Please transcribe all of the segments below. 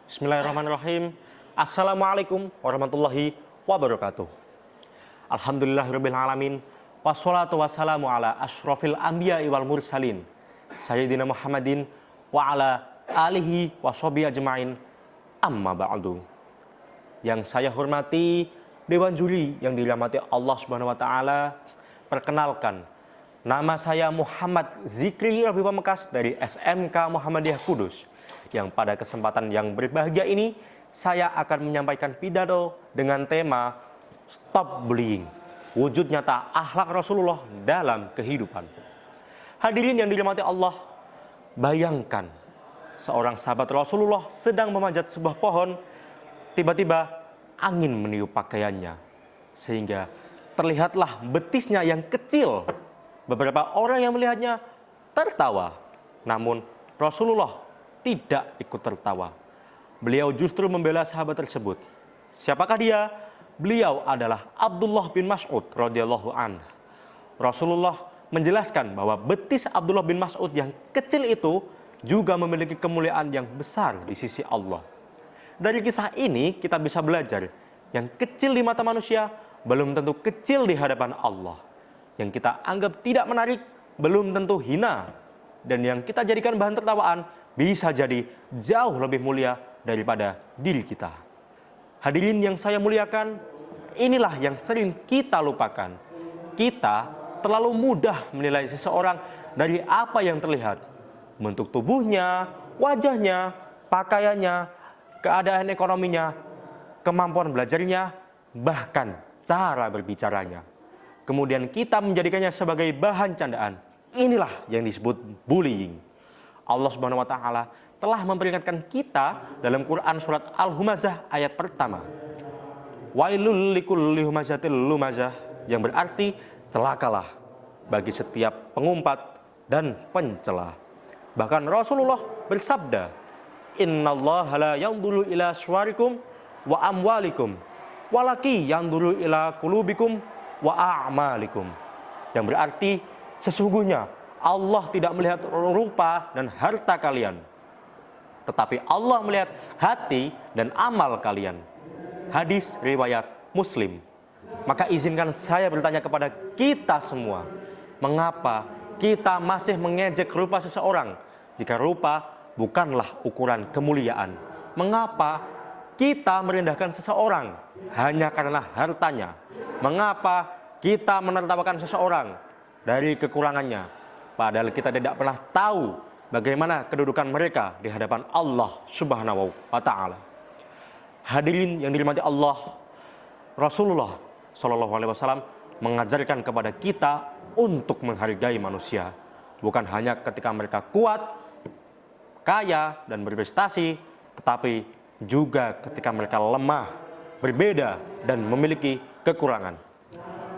Bismillahirrahmanirrahim. Assalamualaikum warahmatullahi wabarakatuh. Alhamdulillahirabbil alamin. Wassalatu wassalamu ala asyrofil anbiya'i wal mursalin Sayyidina Muhammadin wa ala alihi washabihi ajmain. Amma ba'du. Yang saya hormati Dewan Juri yang dirahmati Allah Subhanahu wa taala, perkenalkan, nama saya Muhammad Zikri Rabi Pamekaas dari SMK Muhammadiyah Kudus. Yang pada kesempatan yang berbahagia ini, saya akan menyampaikan pidato dengan tema Stop Bullying, wujud nyata akhlak Rasulullah dalam kehidupan. Hadirin yang dirahmati Allah, bayangkan seorang sahabat Rasulullah sedang memanjat sebuah pohon, tiba-tiba angin meniup pakaiannya, sehingga terlihatlah betisnya yang kecil. Beberapa orang yang melihatnya tertawa, namun Rasulullah tidak ikut tertawa. Beliau justru membela sahabat tersebut. Siapakah dia? Beliau adalah Abdullah bin Mas'ud radhiyallahu anhu. Rasulullah menjelaskan bahwa betis Abdullah bin Mas'ud yang kecil itu juga memiliki kemuliaan yang besar di sisi Allah. Dari kisah ini kita bisa belajar, yang kecil di mata manusia belum tentu kecil di hadapan Allah. Yang kita anggap tidak menarik belum tentu hina, dan yang kita jadikan bahan tertawaan bisa jadi jauh lebih mulia daripada diri kita. Hadirin yang saya muliakan, inilah yang sering kita lupakan. Kita terlalu mudah menilai seseorang dari apa yang terlihat. Bentuk tubuhnya, wajahnya, pakaiannya, keadaan ekonominya, kemampuan belajarnya, bahkan cara berbicaranya. Kemudian kita menjadikannya sebagai bahan candaan. Inilah yang disebut bullying. Allah Subhanahu wa taala telah memperingatkan kita dalam Quran surat Al-Humazah ayat pertama. Wailul likulli humazatil lumazah, yang berarti celakalah bagi setiap pengumpat dan pencela. Bahkan Rasulullah bersabda, "Innallaha la yanzuru ila suwarikum wa amwalikum, walaki yanzuru ila qulubikum wa a'malikum." Yang berarti sesungguhnya Allah tidak melihat rupa dan harta kalian, tetapi Allah melihat hati dan amal kalian. Hadis riwayat Muslim. Maka izinkan saya bertanya kepada kita semua, mengapa kita masih mengejek rupa seseorang jika rupa bukanlah ukuran kemuliaan? Mengapa kita merendahkan seseorang hanya karena hartanya? Mengapa kita menertawakan seseorang dari kekurangannya, padahal kita tidak pernah tahu bagaimana kedudukan mereka di hadapan Allah Subhanahu wa taala? Hadirin yang dirahmati Allah, Rasulullah Shallallahu alaihi wasallam mengajarkan kepada kita untuk menghargai manusia, bukan hanya ketika mereka kuat, kaya dan berprestasi, tetapi juga ketika mereka lemah, berbeda dan memiliki kekurangan.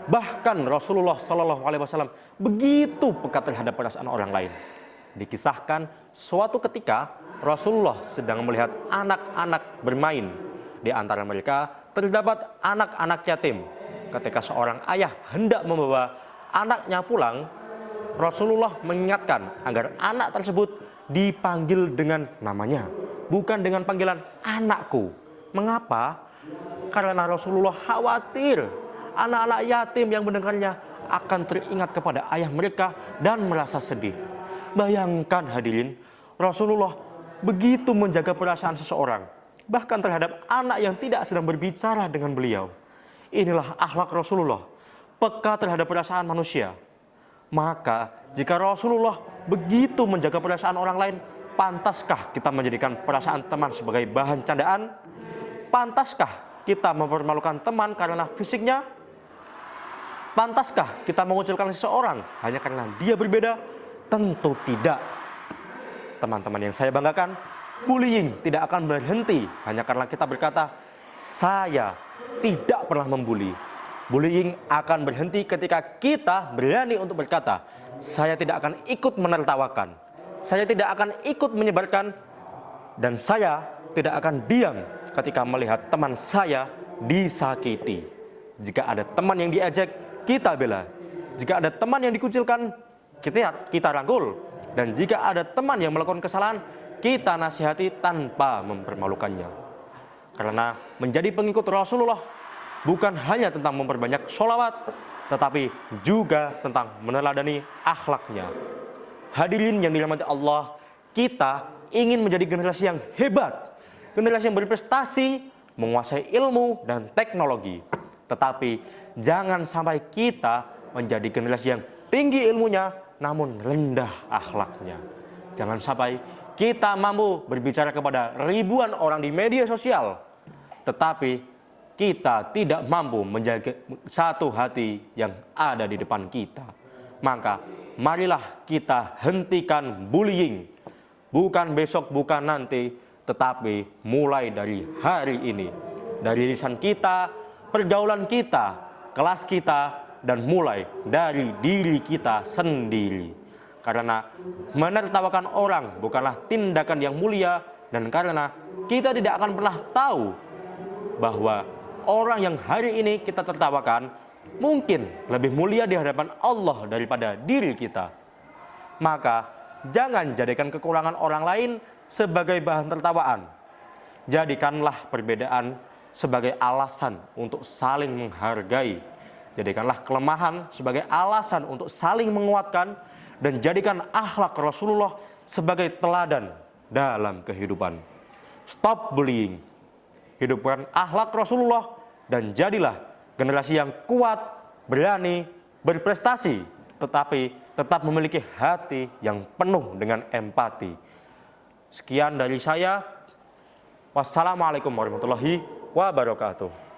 Bahkan Rasulullah Shallallahu alaihi wasallam begitu peka terhadap perasaan orang lain. Dikisahkan suatu ketika Rasulullah sedang melihat anak-anak bermain. Di antara mereka terdapat anak-anak yatim. Ketika seorang ayah hendak membawa anaknya pulang, Rasulullah mengingatkan agar anak tersebut dipanggil dengan namanya, bukan dengan panggilan anakku. Mengapa? Karena Rasulullah khawatir anak-anak yatim yang mendengarnya akan teringat kepada ayah mereka dan merasa sedih. Bayangkan hadirin, Rasulullah begitu menjaga perasaan seseorang, bahkan terhadap anak yang tidak sedang berbicara dengan beliau. Inilah akhlak Rasulullah, peka terhadap perasaan manusia. Maka jika Rasulullah begitu menjaga perasaan orang lain, pantaskah kita menjadikan perasaan teman sebagai bahan candaan? Pantaskah kita mempermalukan teman karena fisiknya? Pantaskah kita mengucilkan seseorang hanya karena dia berbeda? Tentu tidak. Teman-teman yang saya banggakan, bullying tidak akan berhenti hanya karena kita berkata, saya tidak pernah membuli. Bullying akan berhenti ketika kita berani untuk berkata, saya tidak akan ikut menertawakan, saya tidak akan ikut menyebarkan, dan saya tidak akan diam ketika melihat teman saya disakiti. Jika ada teman yang diejek, kita bela. Jika ada teman yang dikucilkan, kita rangkul. Dan jika ada teman yang melakukan kesalahan, kita nasihati tanpa mempermalukannya. Karena menjadi pengikut Rasulullah bukan hanya tentang memperbanyak sholawat, tetapi juga tentang meneladani akhlaknya. Hadirin yang dirahmati Allah, kita ingin menjadi generasi yang hebat, generasi yang berprestasi, menguasai ilmu dan teknologi. Tetapi jangan sampai kita menjadi generasi yang tinggi ilmunya namun rendah akhlaknya. Jangan sampai kita mampu berbicara kepada ribuan orang di media sosial, tetapi kita tidak mampu menjaga satu hati yang ada di depan kita. Maka marilah kita hentikan bullying. Bukan besok, bukan nanti, tetapi mulai dari hari ini. Dari lisan kita, pergaulan kita, kelas kita, dan mulai dari diri kita sendiri. Karena menertawakan orang bukanlah tindakan yang mulia, dan karena kita tidak akan pernah tahu bahwa orang yang hari ini kita tertawakan mungkin lebih mulia di hadapan Allah daripada diri kita. Maka jangan jadikan kekurangan orang lain sebagai bahan tertawaan. Jadikanlah perbedaan sebagai alasan untuk saling menghargai. Jadikanlah kelemahan sebagai alasan untuk saling menguatkan, dan jadikan akhlak Rasulullah sebagai teladan dalam kehidupan. Stop bullying. Hidupkan akhlak Rasulullah dan jadilah generasi yang kuat, berani, berprestasi, tetapi tetap memiliki hati yang penuh dengan empati. Sekian dari saya. Wassalamualaikum warahmatullahi wabarakatuh.